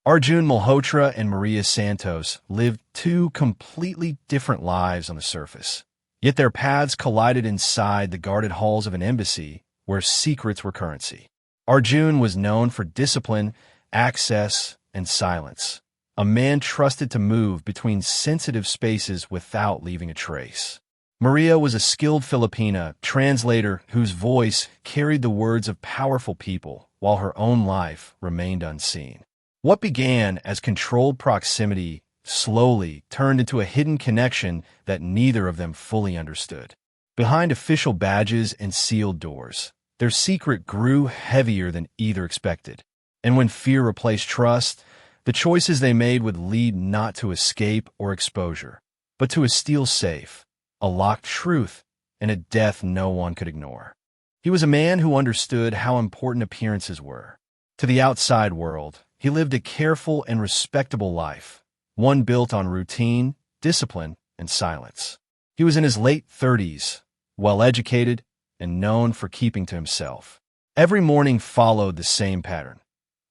Arjun Malhotra and Maria Santos lived two completely different lives on the surface. Yet their paths collided inside the guarded halls of an embassy where secrets were currency. Arjun was known for discipline, access, and silence, a man trusted to move between sensitive spaces without leaving a trace. Maria was a skilled Filipina translator whose voice carried the words of powerful people while her own life remained unseen. What began as controlled proximity slowly turned into a hidden connection that neither of them fully understood. Behind official badges and sealed doors, their secret grew heavier than either expected. And when fear replaced trust, the choices they made would lead not to escape or exposure, but to a steel safe, a locked truth, and a death no one could ignore. He was a man who understood how important appearances were. To the outside world, he lived a careful and respectable life, one built on routine, discipline, and silence. He was in his late 30s, well-educated, and known for keeping to himself. Every morning followed the same pattern.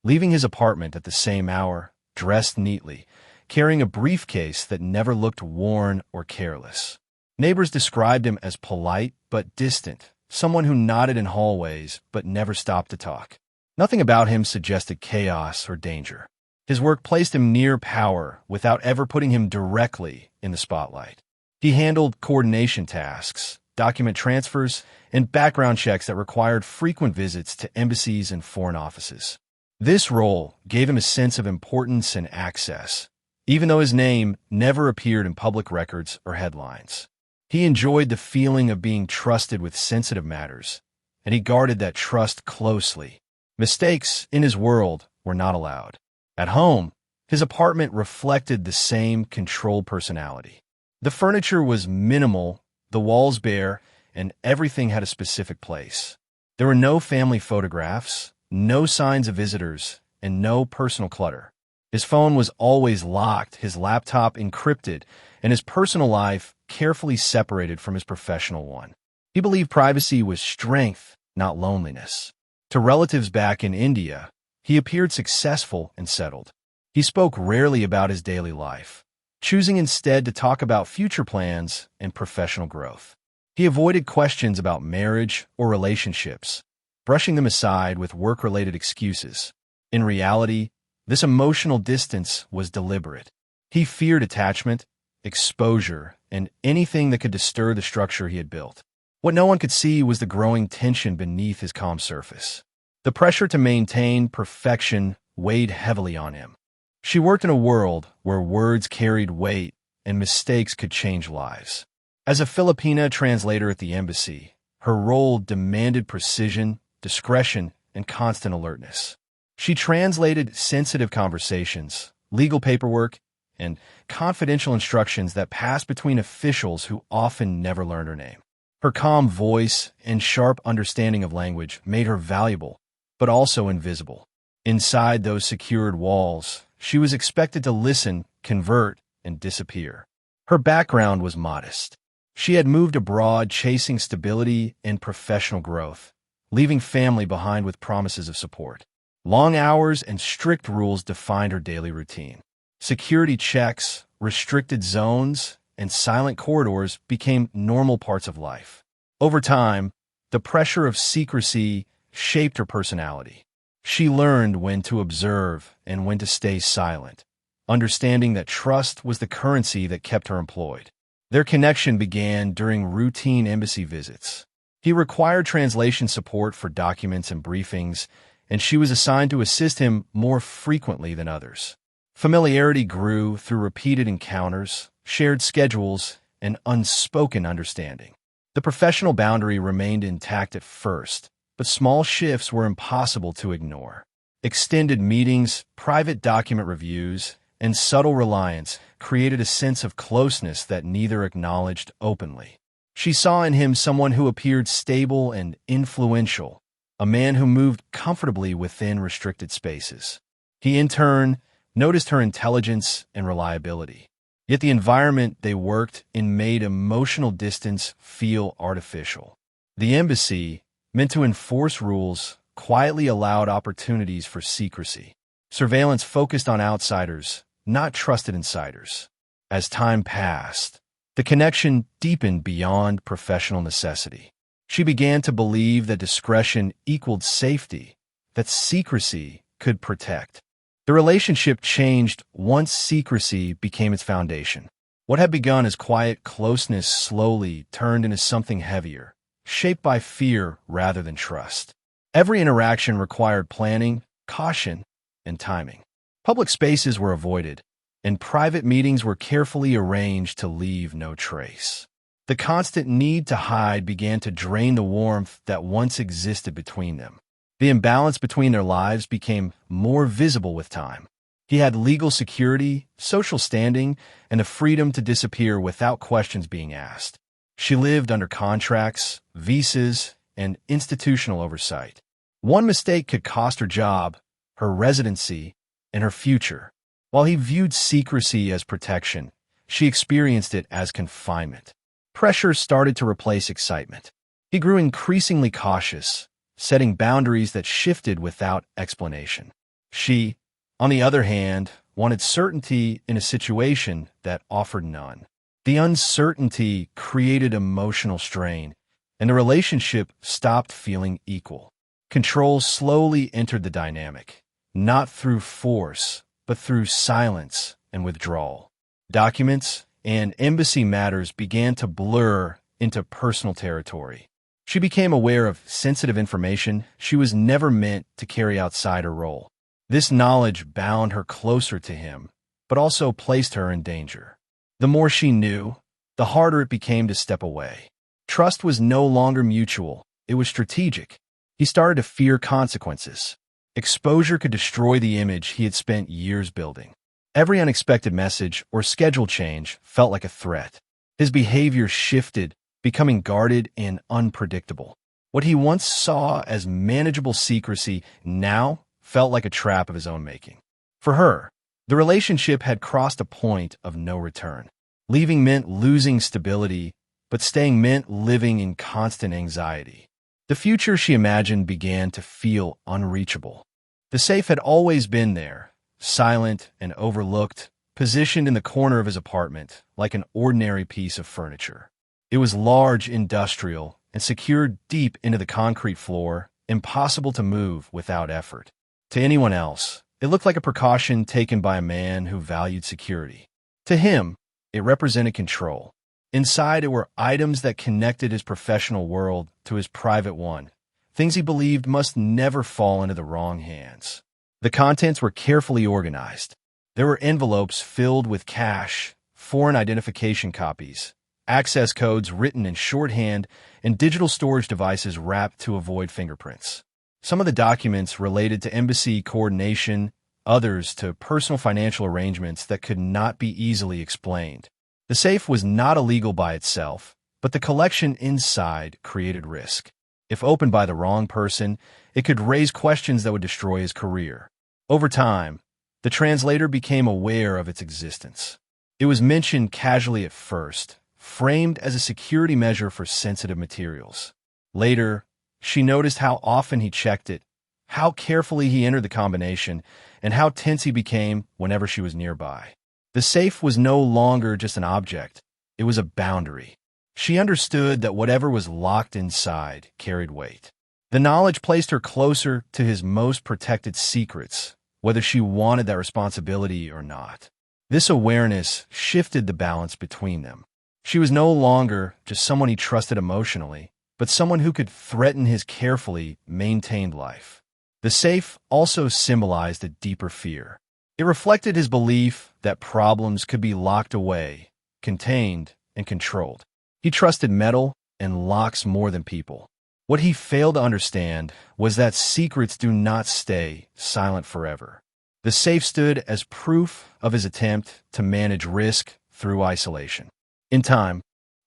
Leaving his apartment at the same hour, dressed neatly, carrying a briefcase that never looked worn or careless. Neighbors described him as polite but distant, someone who nodded in hallways but never stopped to talk. Nothing about him suggested chaos or danger. His work placed him near power without ever putting him directly in the spotlight. He handled coordination tasks, document transfers, and background checks that required frequent visits to embassies and foreign offices. This role gave him a sense of importance and access, even though his name never appeared in public records or headlines. He enjoyed the feeling of being trusted with sensitive matters, and he guarded that trust closely. Mistakes in his world were not allowed. At home, his apartment reflected the same controlled personality. The furniture was minimal, the walls bare, and everything had a specific place. There were no family photographs, no signs of visitors, and no personal clutter. His phone was always locked, his laptop encrypted, and his personal life carefully separated from his professional one. He believed privacy was strength, not loneliness. To relatives back in India, he appeared successful and settled. He spoke rarely about his daily life, choosing instead to talk about future plans and professional growth. He avoided questions about marriage or relationships, brushing them aside with work-related excuses. In reality, this emotional distance was deliberate. He feared attachment, exposure, and anything that could disturb the structure he had built. What no one could see was the growing tension beneath his calm surface. The pressure to maintain perfection weighed heavily on him. She worked in a world where words carried weight and mistakes could change lives. As a Filipina translator at the embassy, her role demanded precision, discretion, and constant alertness. She translated sensitive conversations, legal paperwork, and confidential instructions that passed between officials who often never learned her name. Her calm voice and sharp understanding of language made her valuable, but also invisible. Inside those secured walls, she was expected to listen, convert, and disappear. Her background was modest. She had moved abroad chasing stability and professional growth, leaving family behind with promises of support. Long hours and strict rules defined her daily routine. Security checks, restricted zones, and silent corridors became normal parts of life. Over time, the pressure of secrecy shaped her personality. She learned when to observe and when to stay silent, understanding that trust was the currency that kept her employed. Their connection began during routine embassy visits. He required translation support for documents and briefings, and she was assigned to assist him more frequently than others. Familiarity grew through repeated encounters, shared schedules, and unspoken understanding. The professional boundary remained intact at first, but small shifts were impossible to ignore. Extended meetings, private document reviews, and subtle reliance created a sense of closeness that neither acknowledged openly. She saw in him someone who appeared stable and influential, a man who moved comfortably within restricted spaces. He, in turn, noticed her intelligence and reliability. Yet the environment they worked in made emotional distance feel artificial. The embassy, meant to enforce rules, quietly allowed opportunities for secrecy. Surveillance focused on outsiders, not trusted insiders. As time passed, the connection deepened beyond professional necessity. She began to believe that discretion equaled safety, that secrecy could protect. The relationship changed once secrecy became its foundation. What had begun as quiet closeness slowly turned into something heavier, shaped by fear rather than trust. Every interaction required planning, caution, and timing. Public spaces were avoided, and private meetings were carefully arranged to leave no trace. The constant need to hide began to drain the warmth that once existed between them. The imbalance between their lives became more visible with time. He had legal security, social standing, and the freedom to disappear without questions being asked. She lived under contracts, visas, and institutional oversight. One mistake could cost her job, her residency, and her future. While he viewed secrecy as protection, she experienced it as confinement. Pressure started to replace excitement. He grew increasingly cautious, setting boundaries that shifted without explanation. She, on the other hand, wanted certainty in a situation that offered none. The uncertainty created emotional strain, and the relationship stopped feeling equal. Control slowly entered the dynamic, not through force, but through silence and withdrawal. Documents and embassy matters began to blur into personal territory. She became aware of sensitive information she was never meant to carry outside her role. This knowledge bound her closer to him, but also placed her in danger. The more she knew, the harder it became to step away. Trust was no longer mutual, it was strategic. He started to fear consequences. Exposure could destroy the image he had spent years building. Every unexpected message or schedule change felt like a threat. His behavior shifted, becoming guarded and unpredictable. What he once saw as manageable secrecy now felt like a trap of his own making. For her, the relationship had crossed a point of no return. Leaving meant losing stability, but staying meant living in constant anxiety. The future she imagined began to feel unreachable. The safe had always been there, silent and overlooked, positioned in the corner of his apartment like an ordinary piece of furniture. It was large, industrial, and secured deep into the concrete floor, impossible to move without effort. To anyone else, it looked like a precaution taken by a man who valued security. To him, it represented control. Inside it were items that connected his professional world to his private one, things he believed must never fall into the wrong hands. The contents were carefully organized. There were envelopes filled with cash, foreign identification copies, access codes written in shorthand, and digital storage devices wrapped to avoid fingerprints. Some of the documents related to embassy coordination, others to personal financial arrangements that could not be easily explained. The safe was not illegal by itself, but the collection inside created risk. If opened by the wrong person, it could raise questions that would destroy his career. Over time, the translator became aware of its existence. It was mentioned casually at first, framed as a security measure for sensitive materials. Later, she noticed how often he checked it, how carefully he entered the combination, and how tense he became whenever she was nearby. The safe was no longer just an object, it was a boundary. She understood that whatever was locked inside carried weight. The knowledge placed her closer to his most protected secrets, whether she wanted that responsibility or not. This awareness shifted the balance between them. She was no longer just someone he trusted emotionally, but someone who could threaten his carefully maintained life. The safe also symbolized a deeper fear. It reflected his belief that problems could be locked away, contained, and controlled. He trusted metal and locks more than people. What he failed to understand was that secrets do not stay silent forever. The safe stood as proof of his attempt to manage risk through isolation. In time,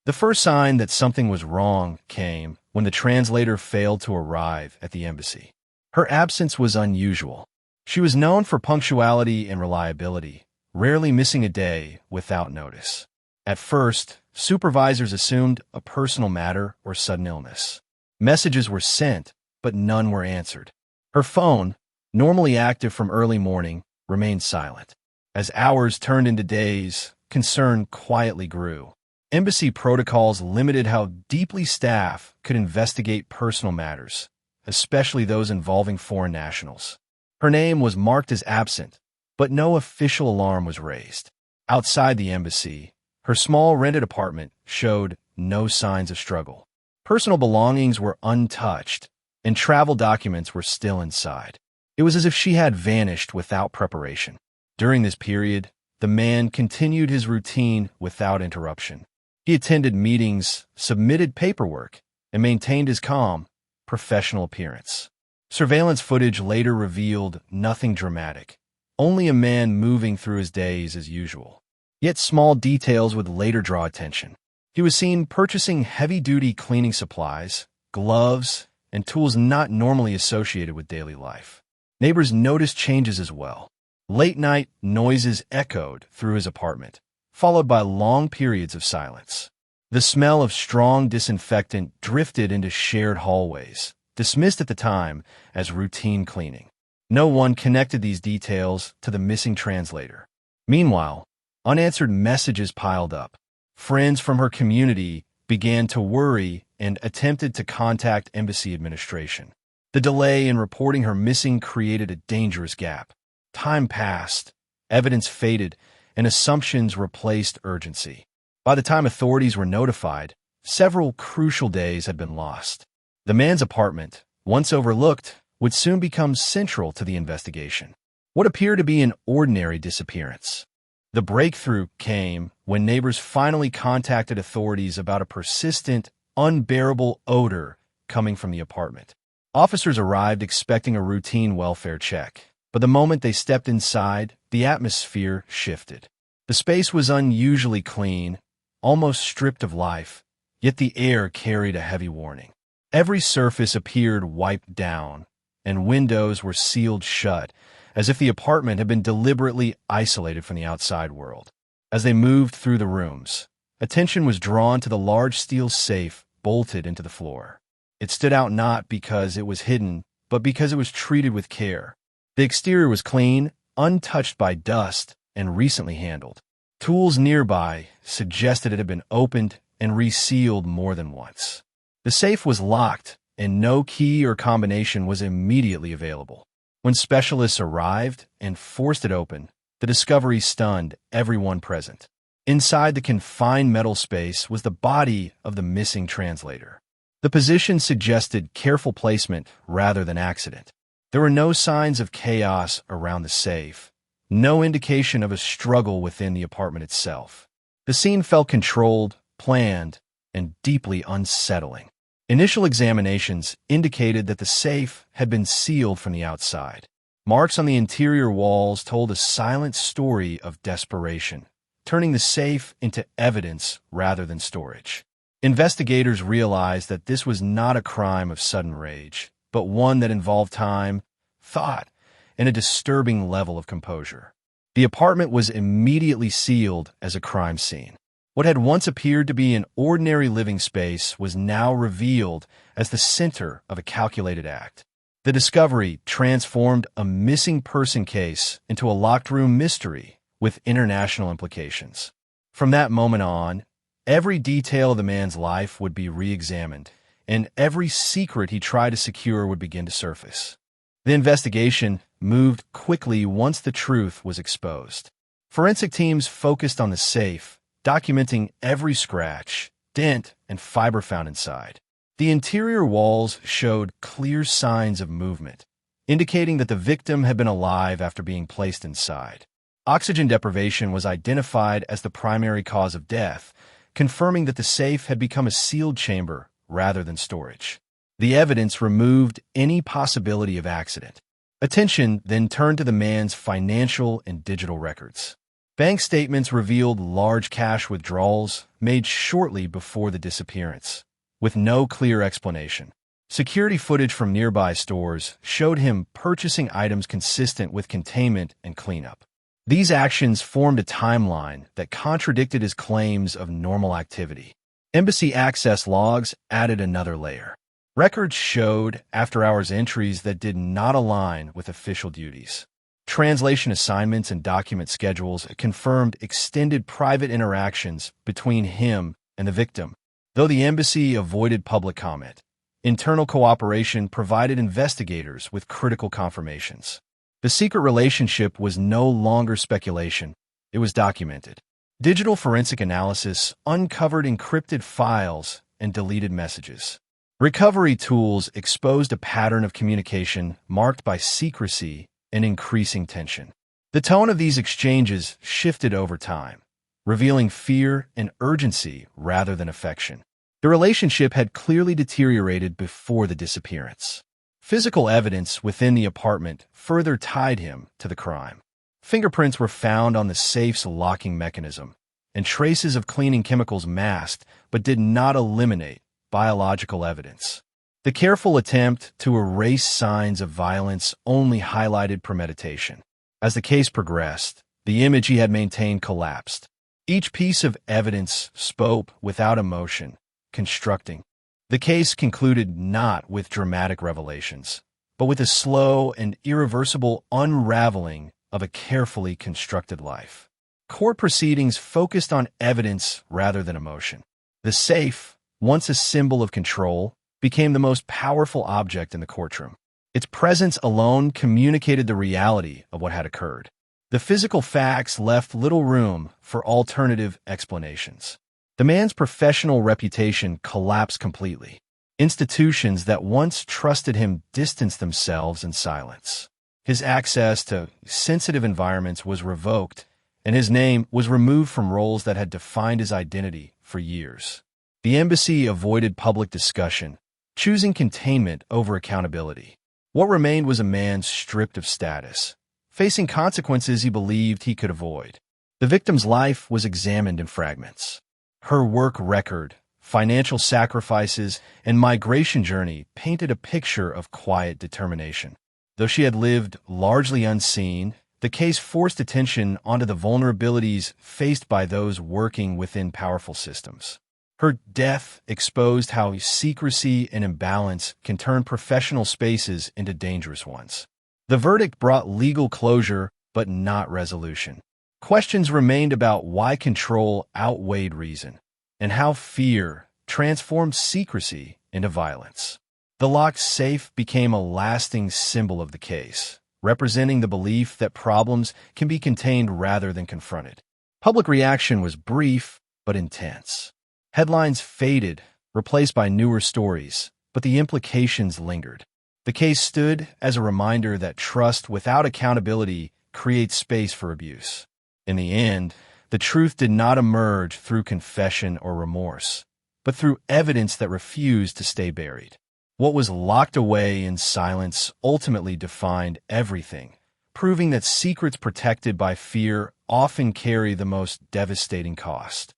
the first sign that something was wrong came when the translator failed to arrive at the embassy. Her absence was unusual. She was known for punctuality and reliability, rarely missing a day without notice. At first, supervisors assumed a personal matter or sudden illness. Messages were sent, but none were answered. Her phone, normally active from early morning, remained silent. As hours turned into days, concern quietly grew. Embassy protocols limited how deeply staff could investigate personal matters, especially those involving foreign nationals. Her name was marked as absent, but no official alarm was raised. Outside the embassy, her small rented apartment showed no signs of struggle. Personal belongings were untouched, and travel documents were still inside. It was as if she had vanished without preparation. During this period, the man continued his routine without interruption. He attended meetings, submitted paperwork, and maintained his calm, professional appearance. Surveillance footage later revealed nothing dramatic, only a man moving through his days as usual. Yet small details would later draw attention. He was seen purchasing heavy-duty cleaning supplies, gloves, and tools not normally associated with daily life. Neighbors noticed changes as well. Late-night noises echoed through his apartment, followed by long periods of silence. The smell of strong disinfectant drifted into shared hallways, dismissed at the time as routine cleaning. No one connected these details to the missing translator. Meanwhile, unanswered messages piled up. Friends from her community began to worry and attempted to contact embassy administration. The delay in reporting her missing created a dangerous gap. Time passed, evidence faded, and assumptions replaced urgency. By the time authorities were notified, several crucial days had been lost. The man's apartment, once overlooked, would soon become central to the investigation. What appeared to be an ordinary disappearance. The breakthrough came when neighbors finally contacted authorities about a persistent, unbearable odor coming from the apartment. Officers arrived expecting a routine welfare check, but the moment they stepped inside, the atmosphere shifted. The space was unusually clean, almost stripped of life, yet the air carried a heavy warning. Every surface appeared wiped down, and windows were sealed shut, as if the apartment had been deliberately isolated from the outside world. As they moved through the rooms, attention was drawn to the large steel safe bolted into the floor. It stood out not because it was hidden, but because it was treated with care. The exterior was clean, untouched by dust, and recently handled. Tools nearby suggested it had been opened and resealed more than once. The safe was locked, and no key or combination was immediately available. When specialists arrived and forced it open, the discovery stunned everyone present. Inside the confined metal space was the body of the missing translator. The position suggested careful placement rather than accident. There were no signs of chaos around the safe, no indication of a struggle within the apartment itself. The scene felt controlled, planned, and deeply unsettling. Initial examinations indicated that the safe had been sealed from the outside. Marks on the interior walls told a silent story of desperation, turning the safe into evidence rather than storage. Investigators realized that this was not a crime of sudden rage, but one that involved time, thought, and a disturbing level of composure. The apartment was immediately sealed as a crime scene. What had once appeared to be an ordinary living space was now revealed as the center of a calculated act. The discovery transformed a missing person case into a locked room mystery with international implications. From that moment on, every detail of the man's life would be re-examined, and every secret he tried to secure would begin to surface. The investigation moved quickly once the truth was exposed. Forensic teams focused on the safe, documenting every scratch, dent, and fiber found inside. The interior walls showed clear signs of movement, indicating that the victim had been alive after being placed inside. Oxygen deprivation was identified as the primary cause of death, confirming that the safe had become a sealed chamber rather than storage. The evidence removed any possibility of accident. Attention then turned to the man's financial and digital records. Bank statements revealed large cash withdrawals made shortly before the disappearance, with no clear explanation. Security footage from nearby stores showed him purchasing items consistent with containment and cleanup. These actions formed a timeline that contradicted his claims of normal activity. Embassy access logs added another layer. Records showed after-hours entries that did not align with official duties. Translation assignments and document schedules confirmed extended private interactions between him and the victim. Though the embassy avoided public comment, internal cooperation provided investigators with critical confirmations. The secret relationship was no longer speculation, it was documented. Digital forensic analysis uncovered encrypted files and deleted messages. Recovery tools exposed a pattern of communication marked by secrecy and increasing tension. The tone of these exchanges shifted over time, revealing fear and urgency rather than affection. The relationship had clearly deteriorated before the disappearance. Physical evidence within the apartment further tied him to the crime. Fingerprints were found on the safe's locking mechanism, and traces of cleaning chemicals masked but did not eliminate biological evidence. The careful attempt to erase signs of violence only highlighted premeditation. As the case progressed, the image he had maintained collapsed. Each piece of evidence spoke without emotion, constructing. The case concluded not with dramatic revelations, but with a slow and irreversible unraveling of a carefully constructed life. Court proceedings focused on evidence rather than emotion. The safe, once a symbol of control, became the most powerful object in the courtroom. Its presence alone communicated the reality of what had occurred. The physical facts left little room for alternative explanations. The man's professional reputation collapsed completely. Institutions that once trusted him distanced themselves in silence. His access to sensitive environments was revoked, and his name was removed from roles that had defined his identity for years. The embassy avoided public discussion, choosing containment over accountability. What remained was a man stripped of status, facing consequences he believed he could avoid. The victim's life was examined in fragments. Her work record, financial sacrifices, and migration journey painted a picture of quiet determination. Though she had lived largely unseen, the case forced attention onto the vulnerabilities faced by those working within powerful systems. Her death exposed how secrecy and imbalance can turn professional spaces into dangerous ones. The verdict brought legal closure, but not resolution. Questions remained about why control outweighed reason, and how fear transformed secrecy into violence. The locked safe became a lasting symbol of the case, representing the belief that problems can be contained rather than confronted. Public reaction was brief but intense. Headlines faded, replaced by newer stories, but the implications lingered. The case stood as a reminder that trust without accountability creates space for abuse. In the end, the truth did not emerge through confession or remorse, but through evidence that refused to stay buried. What was locked away in silence ultimately defined everything, proving that secrets protected by fear often carry the most devastating cost.